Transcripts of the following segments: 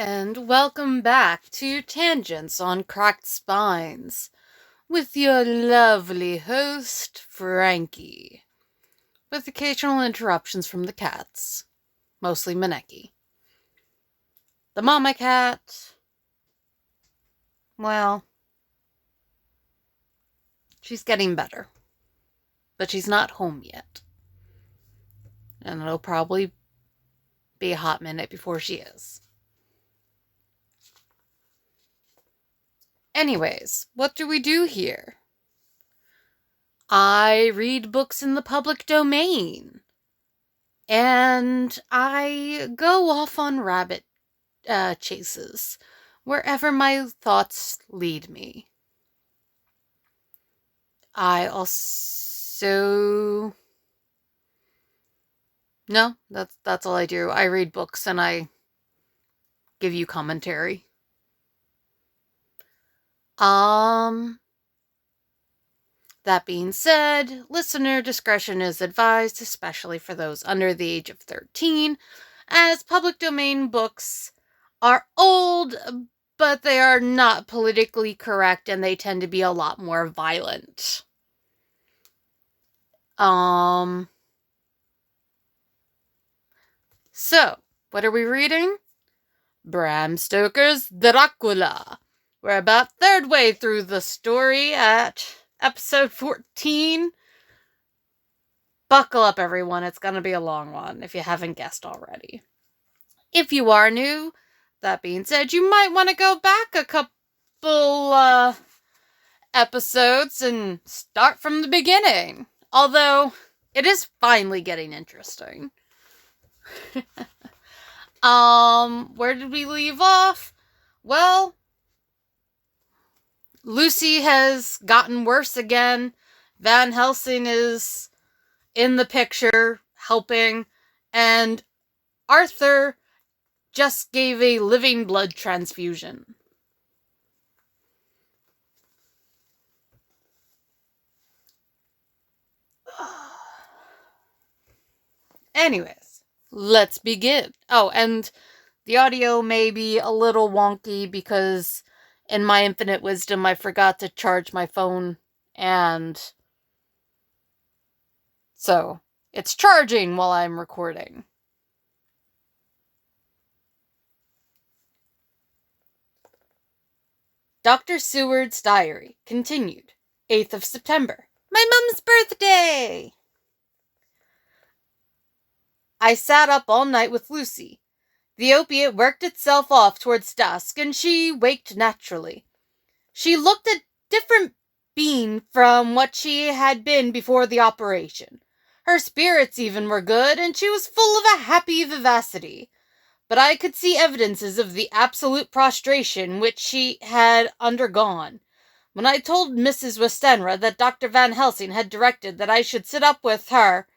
and welcome back to Tangents on Cracked Spines with your lovely host, Frankie, with occasional interruptions from the cats, mostly Maneki. The mama cat, well, she's getting better, but she's not home yet, and it'll probably be a hot minute before she is. Anyways, what do we do here? I read books in the public domain. And I go off on rabbit chases wherever my thoughts lead me. I also... No, that's all I do. I read books and I give you commentary. That being said, listener discretion is advised, especially for those under the age of 13, as public domain books are old, but they are not politically correct and they tend to be a lot more violent. So, what are we reading? Bram Stoker's Dracula. We're about third way through the story at episode 14. Buckle up, everyone. It's going to be a long one, if you haven't guessed already. If you are new, that being said, you might want to go back a couple episodes and start from the beginning. Although, it is finally getting interesting. Where did we leave off? Well, Lucy has gotten worse again. Van Helsing is in the picture, helping, and Arthur just gave a living blood transfusion. Anyways, let's begin. Oh, and the audio may be a little wonky because in my infinite wisdom I forgot to charge my phone, and so it's charging while I'm recording. Dr. Seward's diary continued. 8th of September. My mum's birthday! I sat up all night with Lucy. The opiate worked itself off towards dusk, and she waked naturally. She looked a different being from what she had been before the operation. Her spirits even were good, and she was full of a happy vivacity. But I could see evidences of the absolute prostration which she had undergone. When I told Mrs. Westenra that Dr. Van Helsing had directed that I should sit up with her,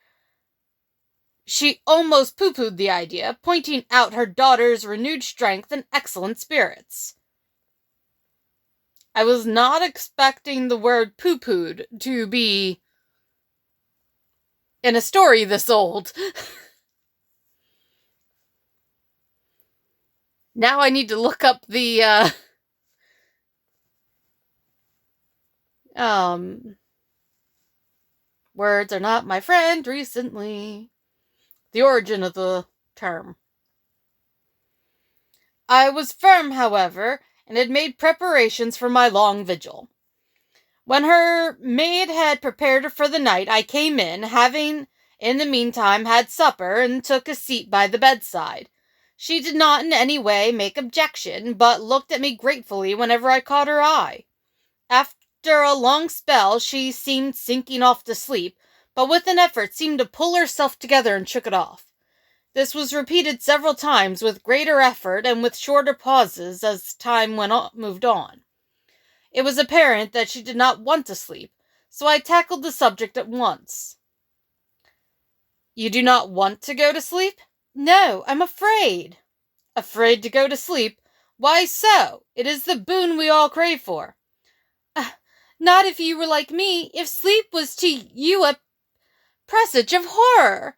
she almost pooh-poohed the idea, pointing out her daughter's renewed strength and excellent spirits. I was not expecting the word pooh-poohed to be in a story this old. Now I need to look up the, words are not my friend recently. The origin of the term. I was firm, however, and had made preparations for my long vigil. When her maid had prepared her for the night, I came in, having in the meantime had supper, and took a seat by the bedside. She did not in any way make objection, but looked at me gratefully whenever I caught her eye. After a long spell, she seemed sinking off to sleep, but with an effort seemed to pull herself together and shook it off. This was repeated several times with greater effort and with shorter pauses as time moved on. It was apparent that she did not want to sleep, so I tackled the subject at once. You do not want to go to sleep? No, I'm afraid. Afraid to go to sleep? Why so? It is the boon we all crave for. Not if you were like me, if sleep was to you a presage of horror.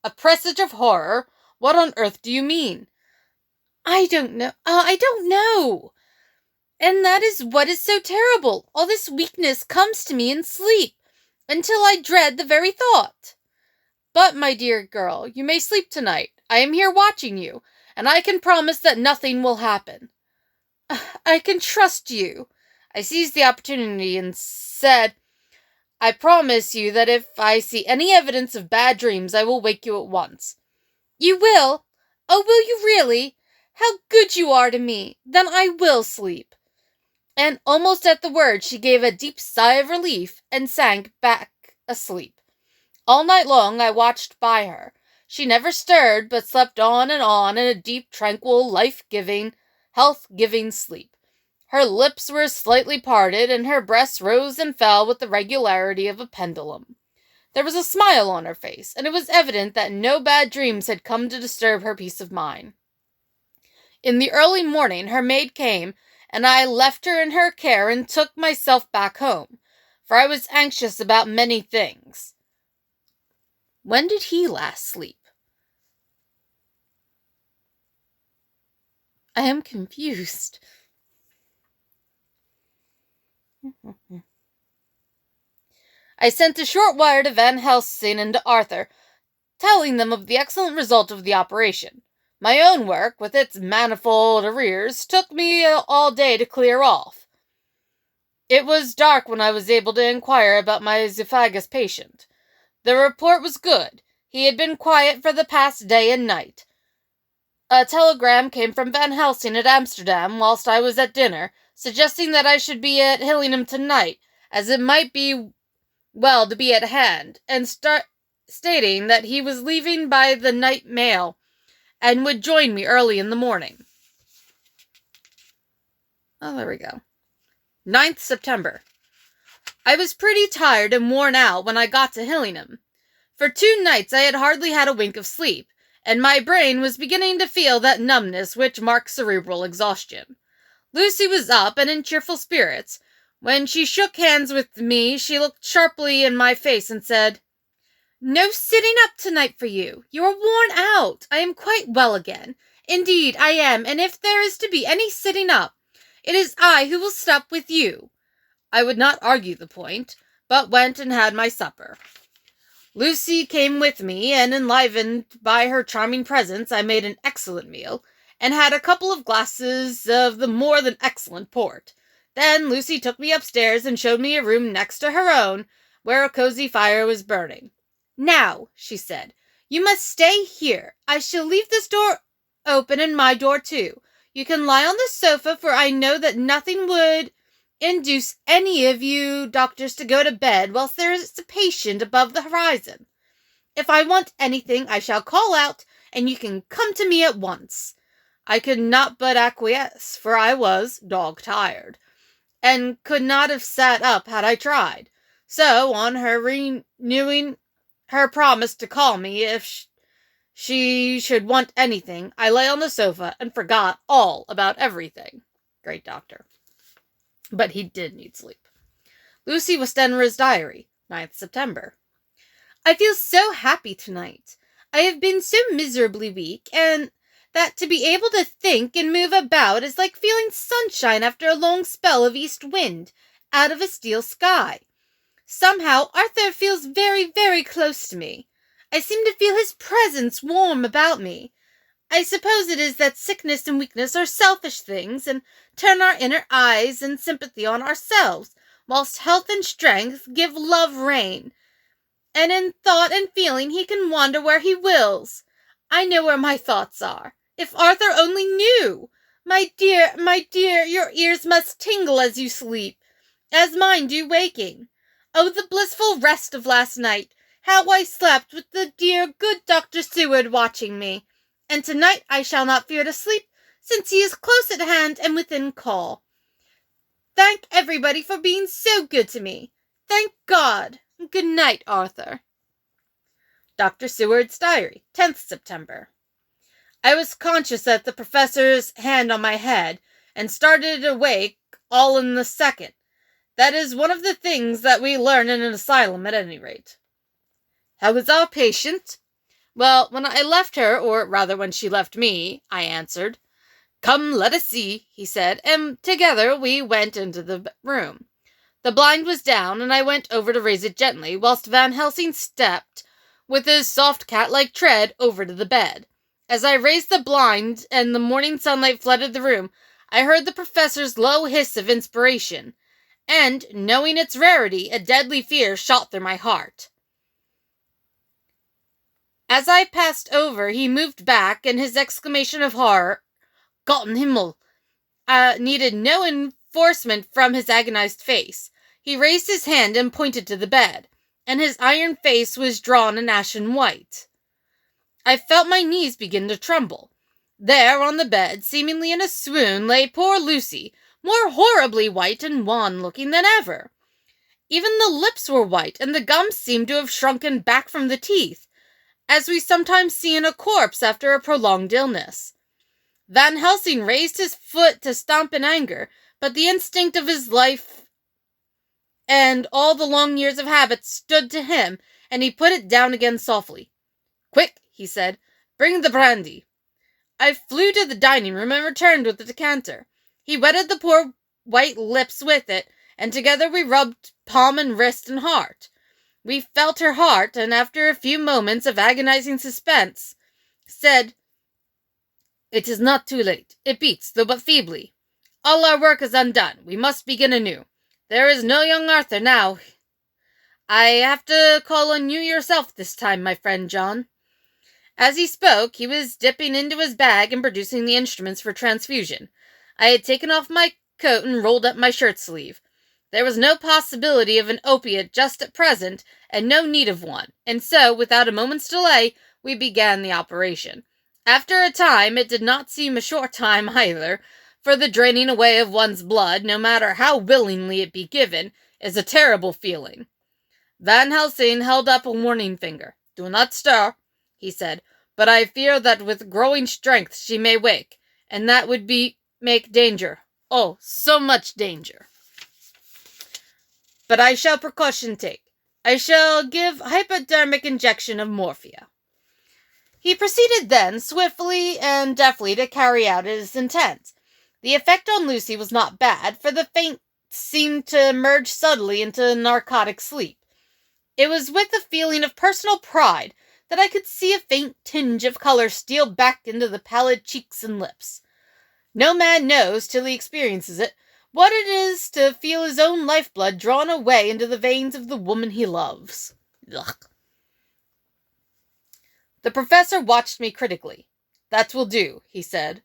A presage of horror? What on earth do you mean? I don't know. I don't know. And that is what is so terrible. All this weakness comes to me in sleep, until I dread the very thought. But, my dear girl, you may sleep tonight. I am here watching you, and I can promise that nothing will happen. I can trust you. I seized the opportunity and said, I promise you that if I see any evidence of bad dreams, I will wake you at once. You will? Oh, will you really? How good you are to me. Then I will sleep. And almost at the word, she gave a deep sigh of relief and sank back asleep. All night long I watched by her. She never stirred, but slept on in a deep, tranquil, life-giving, health-giving sleep. Her lips were slightly parted, and her breast rose and fell with the regularity of a pendulum. There was a smile on her face, and it was evident that no bad dreams had come to disturb her peace of mind. In the early morning her maid came, and I left her in her care and took myself back home, for I was anxious about many things. When did he last sleep? I am confused. I sent a short wire to Van Helsing and to Arthur, telling them of the excellent result of the operation. My own work, with its manifold arrears, took me all day to clear off. It was dark when I was able to inquire about my esophagus patient. The report was good. He had been quiet for the past day and night. A telegram came from Van Helsing at Amsterdam whilst I was at dinner, suggesting that I should be at Hillingham tonight, as it might be well to be at hand, and stating that he was leaving by the night mail, and would join me early in the morning. Oh, there we go. 9th September. I was pretty tired and worn out when I got to Hillingham. For 2 nights I had hardly had a wink of sleep, and my brain was beginning to feel that numbness which marks cerebral exhaustion. Lucy was up and in cheerful spirits. When she shook hands with me, she looked sharply in my face and said, No sitting up tonight for you. You are worn out. I am quite well again. Indeed, I am, and if there is to be any sitting up, it is I who will stop with you. I would not argue the point, but went and had my supper. Lucy came with me, and enlivened by her charming presence, I made an excellent meal, and had a couple of glasses of the more than excellent port. Then Lucy took me upstairs and showed me a room next to her own, where a cozy fire was burning. Now, she said, you must stay here. I shall leave this door open and my door too. You can lie on the sofa, for I know that nothing would induce any of you doctors to go to bed whilst there is a patient above the horizon. If I want anything, I shall call out, and you can come to me at once. I could not but acquiesce, for I was dog-tired, and could not have sat up had I tried. So, on her renewing her promise to call me if she should want anything, I lay on the sofa and forgot all about everything. Great doctor. But he did need sleep. Lucy Westenra's diary, 9th September. I feel so happy tonight. I have been so miserably weak, and that to be able to think and move about is like feeling sunshine after a long spell of east wind out of a steel sky. Somehow Arthur feels very, very close to me. I seem to feel his presence warm about me. I suppose it is that sickness and weakness are selfish things, and turn our inner eyes and sympathy on ourselves, whilst health and strength give love rein, and in thought and feeling he can wander where he wills. I know where my thoughts are. If Arthur only knew! My dear, your ears must tingle as you sleep, as mine do waking. Oh, the blissful rest of last night! How I slept with the dear, good Dr. Seward watching me. And tonight I shall not fear to sleep, since he is close at hand and within call. Thank everybody for being so good to me. Thank God. Good night, Arthur. Dr. Seward's diary, 10th September. I was conscious at the professor's hand on my head, and started awake all in the second. That is one of the things that we learn in an asylum, at any rate. How is our patient? Well, when I left her, or rather when she left me, I answered, "Come, let us see," he said, and together we went into the room. The blind was down, and I went over to raise it gently, whilst Van Helsing stepped, with his soft cat-like tread, over to the bed. As I raised the blind and the morning sunlight flooded the room, I heard the professor's low hiss of inspiration, and, knowing its rarity, a deadly fear shot through my heart. As I passed over, he moved back, and his exclamation of horror, "Gott in Himmel," needed no enforcement from his agonized face. He raised his hand and pointed to the bed, and his iron face was drawn an ashen white. I felt my knees begin to tremble. There, on the bed, seemingly in a swoon, lay poor Lucy, more horribly white and wan-looking than ever. Even the lips were white, and the gums seemed to have shrunken back from the teeth, as we sometimes see in a corpse after a prolonged illness. Van Helsing raised his foot to stamp in anger, but the instinct of his life and all the long years of habit stood to him, and he put it down again softly. "Quick," he said, "bring the brandy." I flew to the dining room and returned with the decanter. He wetted the poor white lips with it, and together we rubbed palm and wrist and heart. We felt her heart, and after a few moments of agonizing suspense, said, "It is not too late. It beats, though but feebly. All our work is undone. We must begin anew. There is no young Arthur now. I have to call on you yourself this time, my friend John." As he spoke, he was dipping into his bag and producing the instruments for transfusion. I had taken off my coat and rolled up my shirt sleeve. There was no possibility of an opiate just at present, and no need of one, and so, without a moment's delay, we began the operation. After a time, it did not seem a short time either, for the draining away of one's blood, no matter how willingly it be given, is a terrible feeling. Van Helsing held up a warning finger. "Do not stir," he said, "but I fear that with growing strength she may wake, and that would make danger. Oh, so much danger. But I shall precaution take. I shall give hypodermic injection of morphia." He proceeded then, swiftly and deftly, to carry out his intent. The effect on Lucy was not bad, for the faint seemed to merge subtly into narcotic sleep. It was with a feeling of personal pride that I could see a faint tinge of color steal back into the pallid cheeks and lips. No man knows, till he experiences it, what it is to feel his own lifeblood drawn away into the veins of the woman he loves. Ugh. The professor watched me critically. "That will do," he said.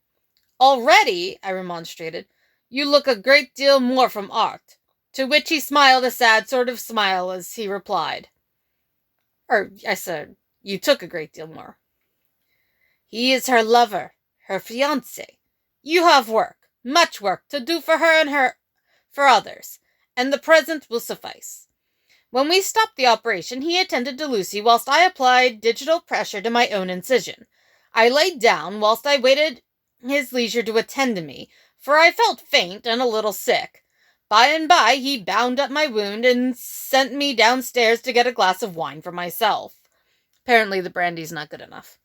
"Already," I remonstrated, "you look a great deal more from art." To which he smiled a sad sort of smile as he replied. I said, "You took a great deal more." "He is her lover, her fiancé. You have work, much work, to do for her and for others, and the present will suffice." When we stopped the operation, he attended to Lucy whilst I applied digital pressure to my own incision. I laid down whilst I waited his leisure to attend to me, for I felt faint and a little sick. By and by he bound up my wound and sent me downstairs to get a glass of wine for myself. Apparently the brandy's not good enough.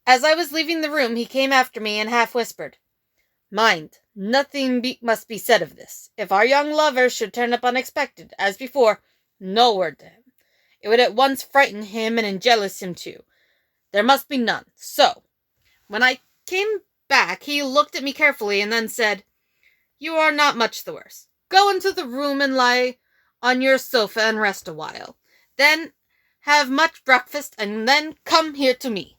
As I was leaving the room, he came after me and half whispered, "Mind, nothing must be said of this. If our young lover should turn up unexpected, as before, no word to him. It would at once frighten him and enjealous him too. There must be none. So." When I came back, he looked at me carefully and then said, "You are not much the worse. Go into the room and lie on your sofa and rest a while. Then have much breakfast, and then come here to me."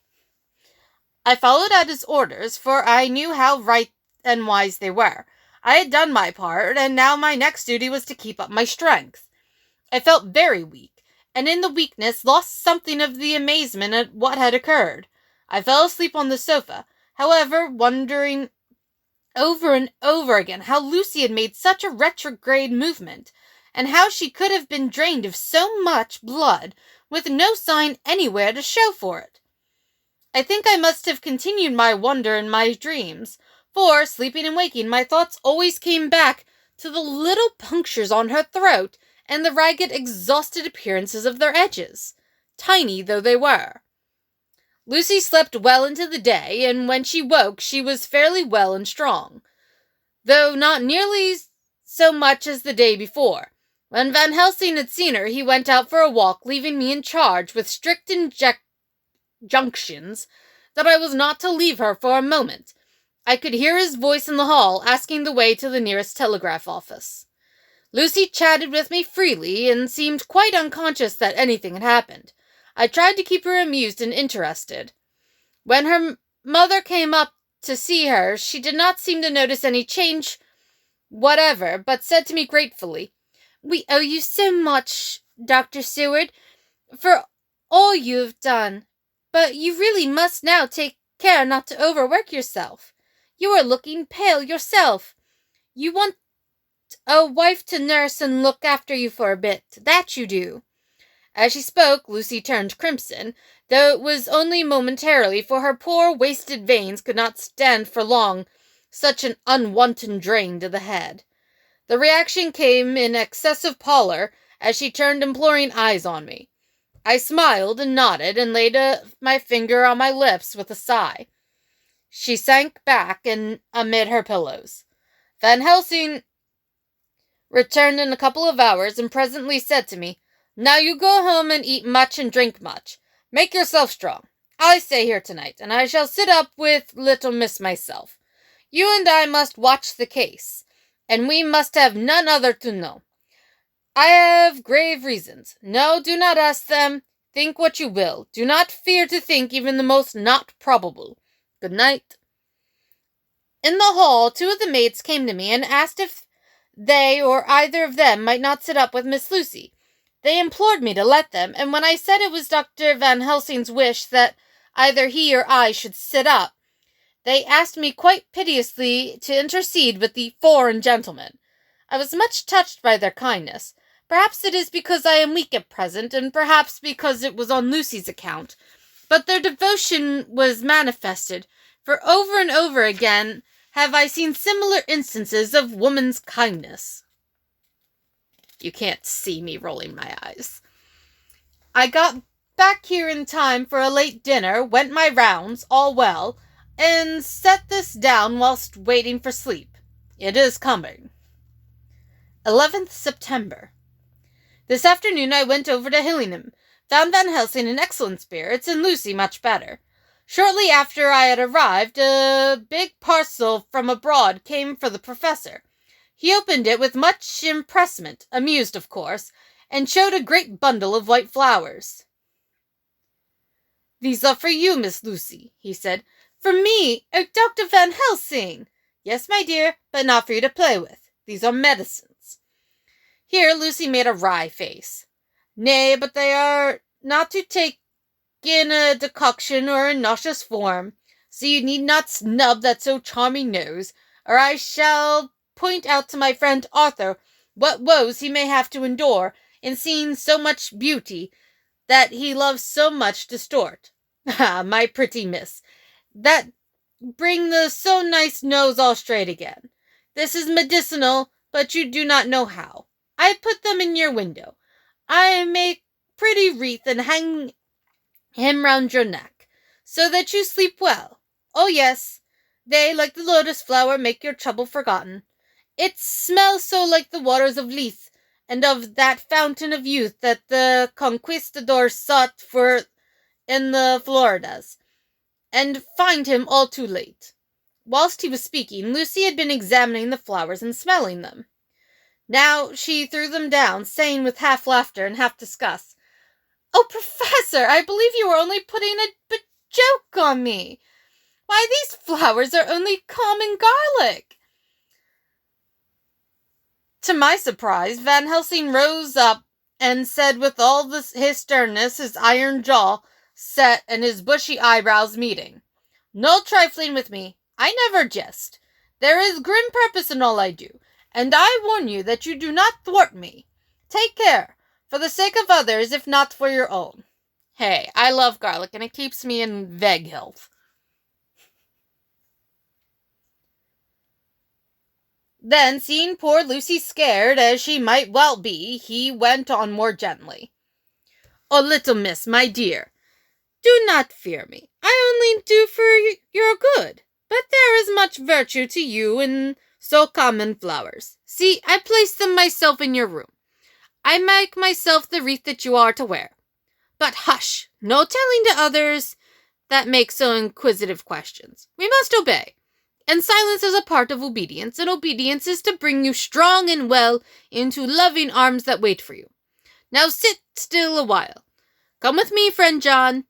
I followed out his orders, for I knew how right and wise they were. I had done my part, and now my next duty was to keep up my strength. I felt very weak, and in the weakness lost something of the amazement at what had occurred. I fell asleep on the sofa, however, wondering over and over again how Lucy had made such a retrograde movement, and how she could have been drained of so much blood, with no sign anywhere to show for it. I think I must have continued my wonder in my dreams, for, sleeping and waking, my thoughts always came back to the little punctures on her throat, and the ragged, exhausted appearances of their edges, tiny though they were. Lucy slept well into the day, and when she woke, she was fairly well and strong, though not nearly so much as the day before. When Van Helsing had seen her, he went out for a walk, leaving me in charge with strict injunctions that I was not to leave her for a moment. I could hear his voice in the hall, asking the way to the nearest telegraph office. Lucy chatted with me freely and seemed quite unconscious that anything had happened. I tried to keep her amused and interested. When her mother came up to see her, she did not seem to notice any change whatever, but said to me gratefully, "We owe you so much, Dr. Seward, for all you have done. But you really must now take care not to overwork yourself. You are looking pale yourself. You want a wife to nurse and look after you for a bit, that you do." As she spoke, Lucy turned crimson, though it was only momentarily, for her poor wasted veins could not stand for long such an unwonted drain to the head. The reaction came in excessive pallor as she turned imploring eyes on me. I smiled and nodded and laid my finger on my lips with a sigh. She sank back amid her pillows. Van Helsing returned in a couple of hours and presently said to me, "Now you go home and eat much and drink much. Make yourself strong. I stay here tonight, and I shall sit up with little miss myself. You and I must watch the case, and we must have none other to know. I have grave reasons. No, do not ask them. Think what you will. Do not fear to think even the most not probable. Good night." In the hall, 2 of the maids came to me and asked if they or either of them might not sit up with Miss Lucy. They implored me to let them, and when I said it was Dr. Van Helsing's wish that either he or I should sit up, they asked me quite piteously to intercede with the foreign gentlemen. I was much touched by their kindness. Perhaps it is because I am weak at present, and perhaps because it was on Lucy's account, but their devotion was manifested, for over and over again have I seen similar instances of woman's kindness. You can't see me rolling my eyes. I got back here in time for a late dinner, went my rounds, all well, and set this down whilst waiting for sleep. It is coming. 11th September. This afternoon I went over to Hillingham, found Van Helsing in excellent spirits, and Lucy much better. Shortly after I had arrived, a big parcel from abroad came for the professor. He opened it with much empressement, amused of course, and showed a great bundle of white flowers. "These are for you, Miss Lucy," he said. "For me? Oh, Dr. Van Helsing!" "Yes, my dear, but not for you to play with. These are medicines." Here Lucy made a wry face. "Nay, but they are not to take in a decoction or in nauseous form, so you need not snub that so charming nose, or I shall point out to my friend Arthur what woes he may have to endure in seeing so much beauty that he loves so much distort. Ah, my pretty miss, that bring the so nice nose all straight again. This is medicinal, but you do not know how. I put them in your window. I make pretty wreath and hang him round your neck, so that you sleep well. Oh yes, they, like the lotus flower, make your trouble forgotten. It smells so like the waters of Lethe, and of that fountain of youth that the conquistadors sought for in the Floridas, and find him all too late." Whilst he was speaking, Lucy had been examining the flowers and smelling them. Now she threw them down, saying with half laughter and half disgust, "Oh, Professor, I believe you are only putting a joke on me. Why, these flowers are only common garlic." To my surprise, Van Helsing rose up and said with all his sternness, his iron jaw set and his bushy eyebrows meeting, "No trifling with me. I never jest. There is grim purpose in all I do, and I warn you that you do not thwart me. Take care, for the sake of others, if not for your own. Hey, I love garlic, and it keeps me in veg health." Then, seeing poor Lucy scared, as she might well be, he went on more gently. "Oh, little miss, my dear, Do not fear me. I only do for your good. But there is much virtue to you in so common flowers. See, I place them myself in your room. I make myself the wreath that you are to wear. But hush, no telling to others that make so inquisitive questions. We must obey. And silence is a part of obedience, and obedience is to bring you strong and well into loving arms that wait for you. Now sit still a while. Come with me, friend John,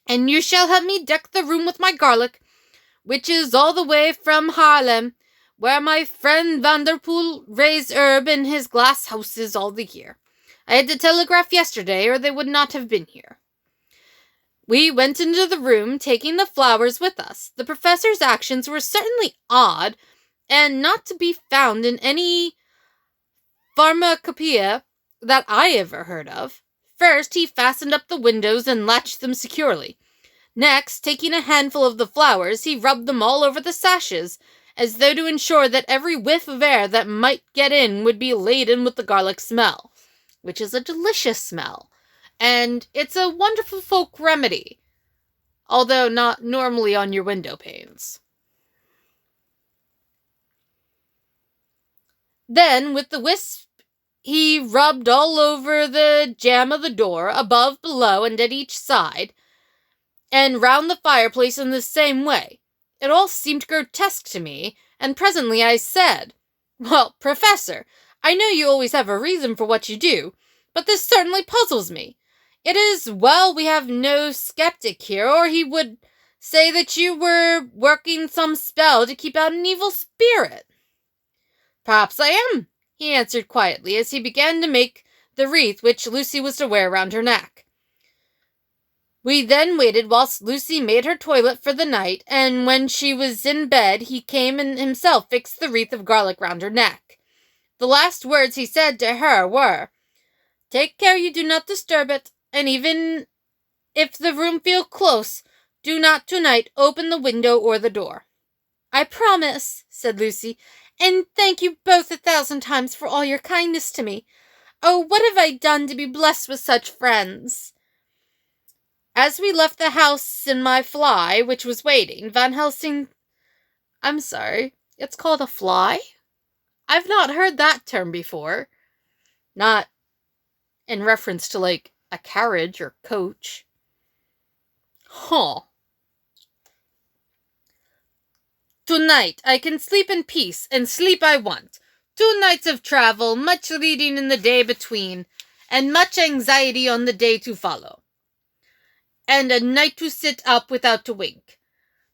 and you shall help me deck the room with my garlic, which is all the way from Haarlem, where my friend Vanderpoel raised herb in his glass houses all the year. I had to telegraph yesterday, or they would not have been here. We went into the room, taking the flowers with us. The professor's actions were certainly odd, and not to be found in any pharmacopoeia that I ever heard of. First, he fastened up the windows and latched them securely. Next, taking a handful of the flowers, he rubbed them all over the sashes, as though to ensure that every whiff of air that might get in would be laden with the garlic smell, which is a delicious smell. And it's a wonderful folk remedy, although not normally on your window panes. Then, with the wisp, he rubbed all over the jamb of the door, above, below, and at each side, and round the fireplace in the same way. It all seemed grotesque to me, and presently I said, "Well, Professor, I know you always have a reason for what you do, but this certainly puzzles me. It is well we have no skeptic here, or he would say that you were working some spell to keep out an evil spirit." "Perhaps I am," he answered quietly, as he began to make the wreath which Lucy was to wear round her neck. We then waited whilst Lucy made her toilet for the night, and when she was in bed, he came and himself fixed the wreath of garlic round her neck. The last words he said to her were, "Take care you do not disturb it, and even if the room feel close, do not tonight open the window or the door." "I promise," said Lucy, "and thank you both 1,000 times for all your kindness to me. Oh, what have I done to be blessed with such friends?" As we left the house in my fly, which was waiting, Van Helsing... I'm sorry, it's called a fly? I've not heard that term before. Not in reference to, like, a carriage or coach. Huh. "Tonight I can sleep in peace, and sleep I want. 2 nights of travel, much reading in the day between, and much anxiety on the day to follow. And a night to sit up without to wink.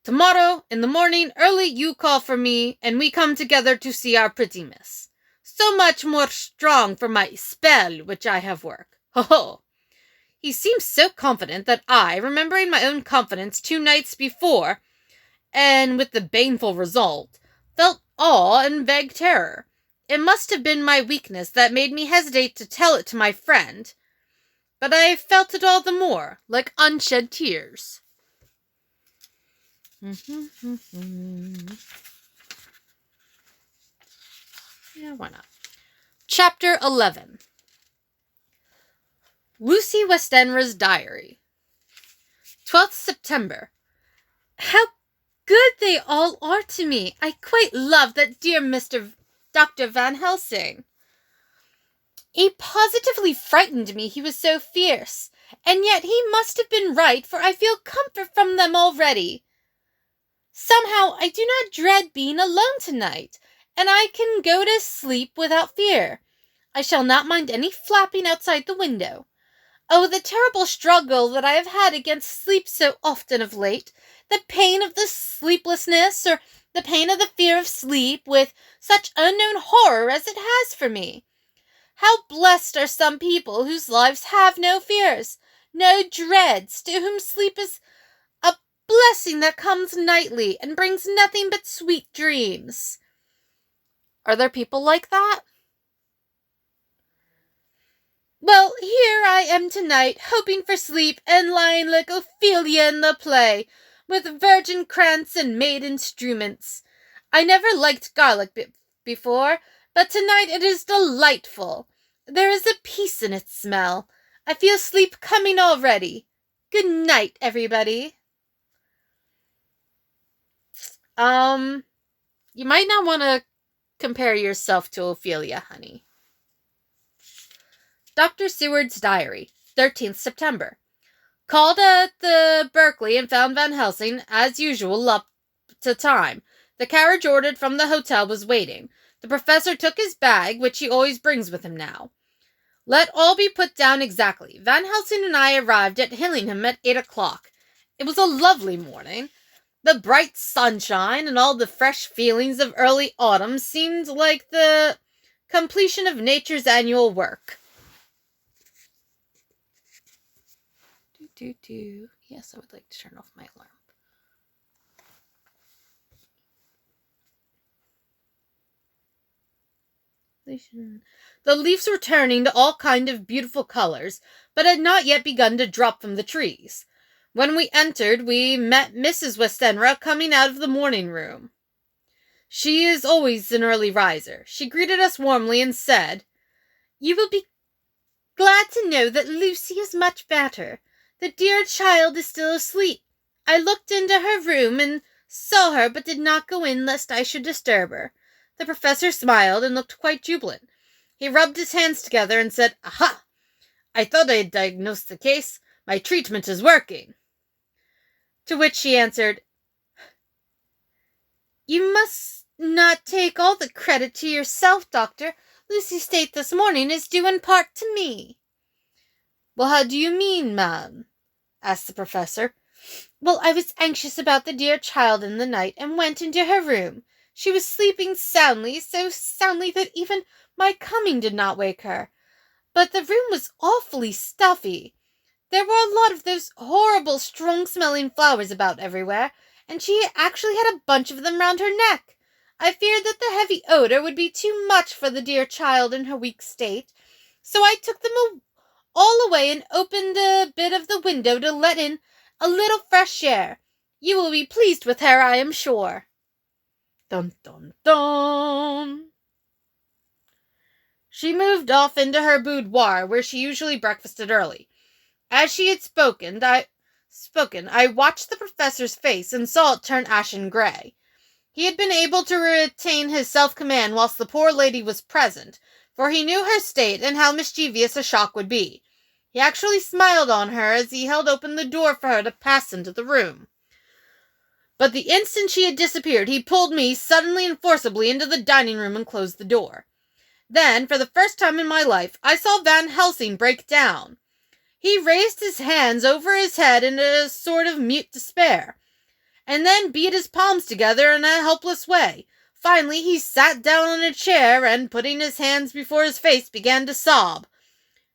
Tomorrow, in the morning, early you call for me, and we come together to see our pretty miss. So much more strong for my spell which I have work. Ho ho!" He seemed so confident that I, remembering my own confidence 2 nights before, and with the baneful result, felt awe and vague terror. It must have been my weakness that made me hesitate to tell it to my friend, but I felt it all the more, like unshed tears. Yeah, why not? Chapter 11. Lucy Westenra's Diary. 12th September. How good they all are to me. I quite love that dear Dr. Van Helsing. He positively frightened me, he was so fierce, and yet he must have been right, for I feel comfort from them already. Somehow I do not dread being alone tonight, and I can go to sleep without fear. I shall not mind any flapping outside the window. Oh, the terrible struggle that I have had against sleep so often of late, the pain of the sleeplessness, or the pain of the fear of sleep, with such unknown horror as it has for me. How blessed are some people whose lives have no fears, no dreads, to whom sleep is a blessing that comes nightly and brings nothing but sweet dreams. Are there people like that? Well, here I am tonight, hoping for sleep and lying like Ophelia in the play, with virgin krantz and maid instruments. I never liked garlic before, but tonight it is delightful. There is a peace in its smell. I feel sleep coming already. Good night, everybody. You might not want to compare yourself to Ophelia, honey. Dr. Seward's Diary, 13th September. Called at the Berkeley and found Van Helsing, as usual, up to time. The carriage ordered from the hotel was waiting. The professor took his bag, which he always brings with him now. Let all be put down exactly. Van Helsing and I arrived at Hillingham at 8 o'clock. It was a lovely morning. The bright sunshine and all the fresh feelings of early autumn seemed like the completion of nature's annual work. Yes, I would like to turn off my alarm. The leaves were turning to all kinds of beautiful colors, but had not yet begun to drop from the trees. When we entered, we met Mrs. Westenra coming out of the morning room. She is always an early riser. She greeted us warmly and said, "You will be glad to know that Lucy is much better. The dear child is still asleep. I looked into her room and saw her, but did not go in lest I should disturb her." The professor smiled and looked quite jubilant. He rubbed his hands together and said, "Aha! I thought I had diagnosed the case. My treatment is working." To which she answered, "You must not take all the credit to yourself, Doctor. Lucy's state this morning is due in part to me." "Well, how do you mean, ma'am?" asked the professor. "Well, I was anxious about the dear child in the night, and went into her room. She was sleeping soundly, so soundly that even my coming did not wake her. But the room was awfully stuffy. There were a lot of those horrible, strong-smelling flowers about everywhere, and she actually had a bunch of them round her neck. I feared that the heavy odor would be too much for the dear child in her weak state, so I took them all away and opened a bit of the window to let in a little fresh air. You will be pleased with her, I am sure." Dun, dun, dun. She moved off into her boudoir, where she usually breakfasted early. As she had spoken, I watched the professor's face and saw it turn ashen gray. He had been able to retain his self-command whilst the poor lady was present, for he knew her state and how mischievous a shock would be. He actually smiled on her as he held open the door for her to pass into the room. But the instant she had disappeared, he pulled me suddenly and forcibly into the dining room and closed the door. Then, for the first time in my life, I saw Van Helsing break down. He raised his hands over his head in a sort of mute despair, and then beat his palms together in a helpless way. Finally, he sat down on a chair and, putting his hands before his face, began to sob,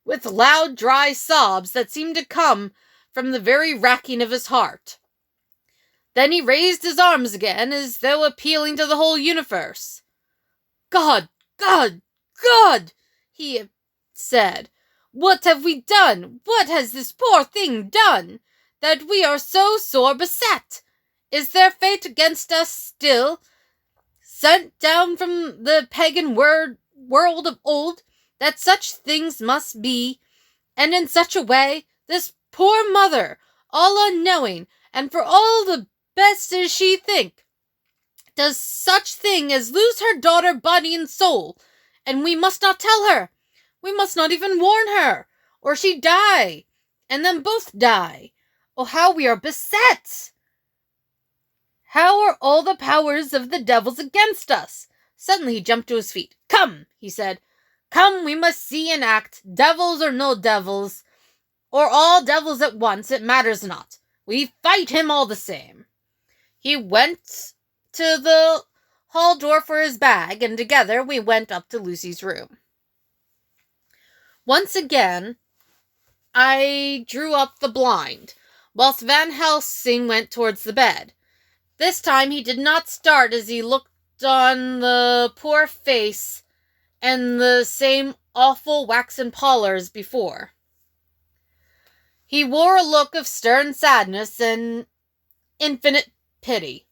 with loud, dry sobs that seemed to come from the very racking of his heart. Then he raised his arms again, as though appealing to the whole universe. "God, God, God," he said. "What have we done? What has this poor thing done, that we are so sore beset? Is there fate against us still, sent down from the pagan world of old, that such things must be, and in such a way? This poor mother, all unknowing, and for all the best as she think, does such thing as lose her daughter body and soul, and we must not tell her. We must not even warn her, or she die, and then both die. Oh, how we are beset! How are all the powers of the devils against us?" Suddenly he jumped to his feet. "Come," he said. "Come, we must see and act, devils or no devils, or all devils at once, it matters not. We fight him all the same." He went to the hall door for his bag, and together we went up to Lucy's room. Once again, I drew up the blind, whilst Van Helsing went towards the bed. This time he did not start as he looked on the poor face and the same awful waxen pallor as before. He wore a look of stern sadness and infinite pity.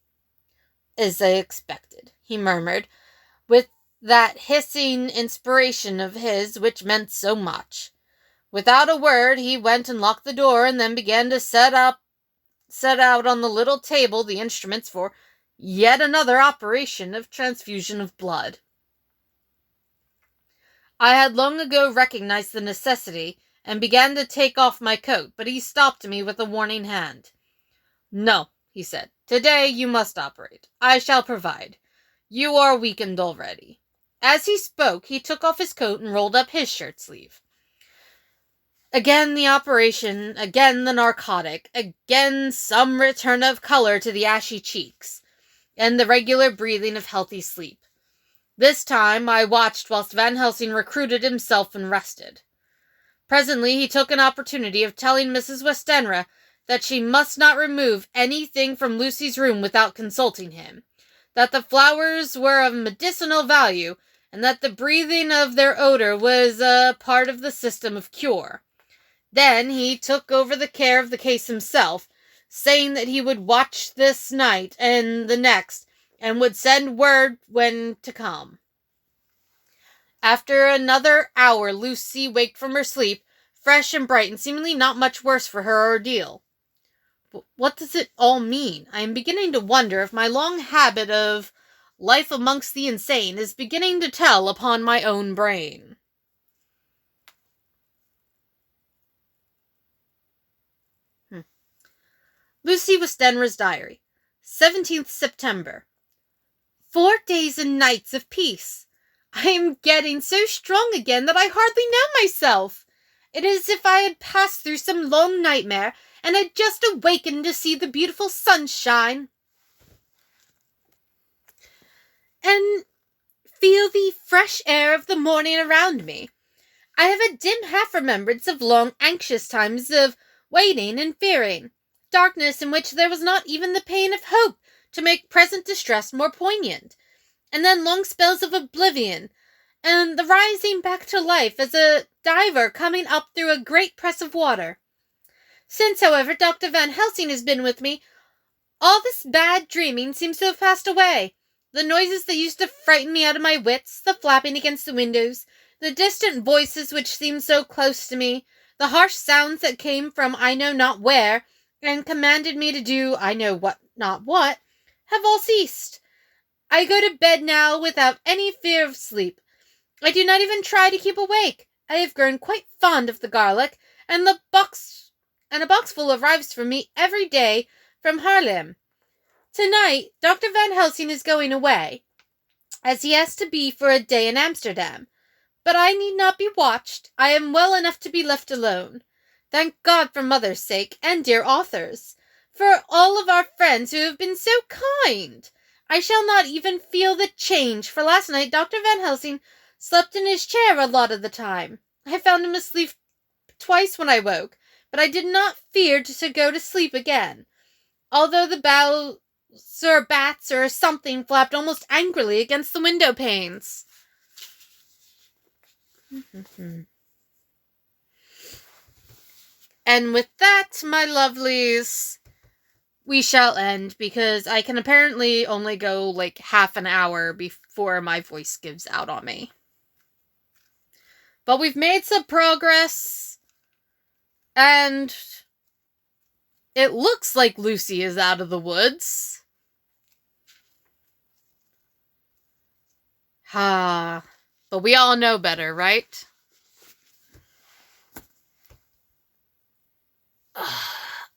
"As I expected," he murmured, with that hissing inspiration of his which meant so much. Without a word, he went and locked the door and then began to set out on the little table the instruments for yet another operation of transfusion of blood. I had long ago recognized the necessity and began to take off my coat, but he stopped me with a warning hand. "No," he said. "Today you must operate. I shall provide. You are weakened already." As he spoke, he took off his coat and rolled up his shirt sleeve. Again the operation, again the narcotic, again some return of color to the ashy cheeks, and the regular breathing of healthy sleep. This time I watched whilst Van Helsing recruited himself and rested. Presently he took an opportunity of telling Mrs. Westenra that she must not remove anything from Lucy's room without consulting him, that the flowers were of medicinal value, and that the breathing of their odor was a part of the system of cure. Then he took over the care of the case himself, saying that he would watch this night and the next, and would send word when to come. After another hour, Lucy waked from her sleep, fresh and bright, and seemingly not much worse for her ordeal. But what does it all mean? I am beginning to wonder if my long habit of life amongst the insane is beginning to tell upon my own brain. Lucy Westenra's diary, 17th September. 4 days and nights of peace. I am getting so strong again that I hardly know myself. It is as if I had passed through some long nightmare and had just awakened to see the beautiful sunshine and feel the fresh air of the morning around me. I have a dim half-remembrance of long anxious times of waiting and fearing, darkness in which there was not even the pain of hope to make present distress more poignant, and then long spells of oblivion, and the rising back to life as a diver coming up through a great press of water. Since, however, Dr. Van Helsing has been with me, all this bad dreaming seems to have passed away. The noises that used to frighten me out of my wits, the flapping against the windows, the distant voices which seemed so close to me, the harsh sounds that came from I know not where, and commanded me to do I know not what, have all ceased. I go to bed now without any fear of sleep. I do not even try to keep awake. I have grown quite fond of the garlic, and a boxful arrives for me every day from Haarlem. Tonight, Dr. Van Helsing is going away, as he has to be for a day in Amsterdam. But I need not be watched. I am well enough to be left alone. Thank God for mother's sake, and dear author's, for all of our friends who have been so kind. I shall not even feel the change, for last night Dr. Van Helsing slept in his chair a lot of the time. I found him asleep twice when I woke, but I did not fear to go to sleep again, although the bats or something flapped almost angrily against the window panes. And with that, my lovelies, we shall end, because I can apparently only go like half an hour before my voice gives out on me. But we've made some progress, and it looks like Lucy is out of the woods. But we all know better, right?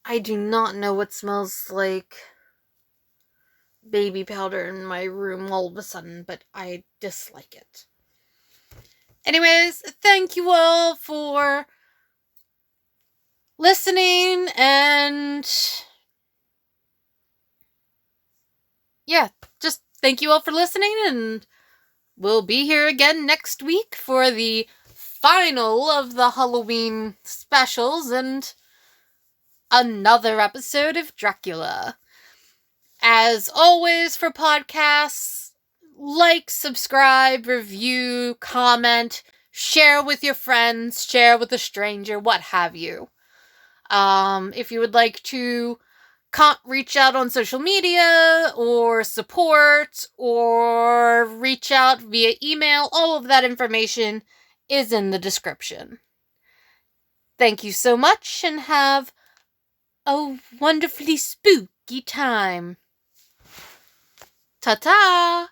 I do not know what smells like baby powder in my room all of a sudden, but I dislike it. Anyways, thank you all for listening, and yeah, just thank you all for listening, and we'll be here again next week for the final of the Halloween specials and another episode of Dracula. As always, for podcasts, like, subscribe, review, comment, share with your friends, share with a stranger, what have you. If you would like to reach out on social media, or support, or reach out via email, all of that information is in the description. Thank you so much, and have a wonderfully spooky time. Ta-ta!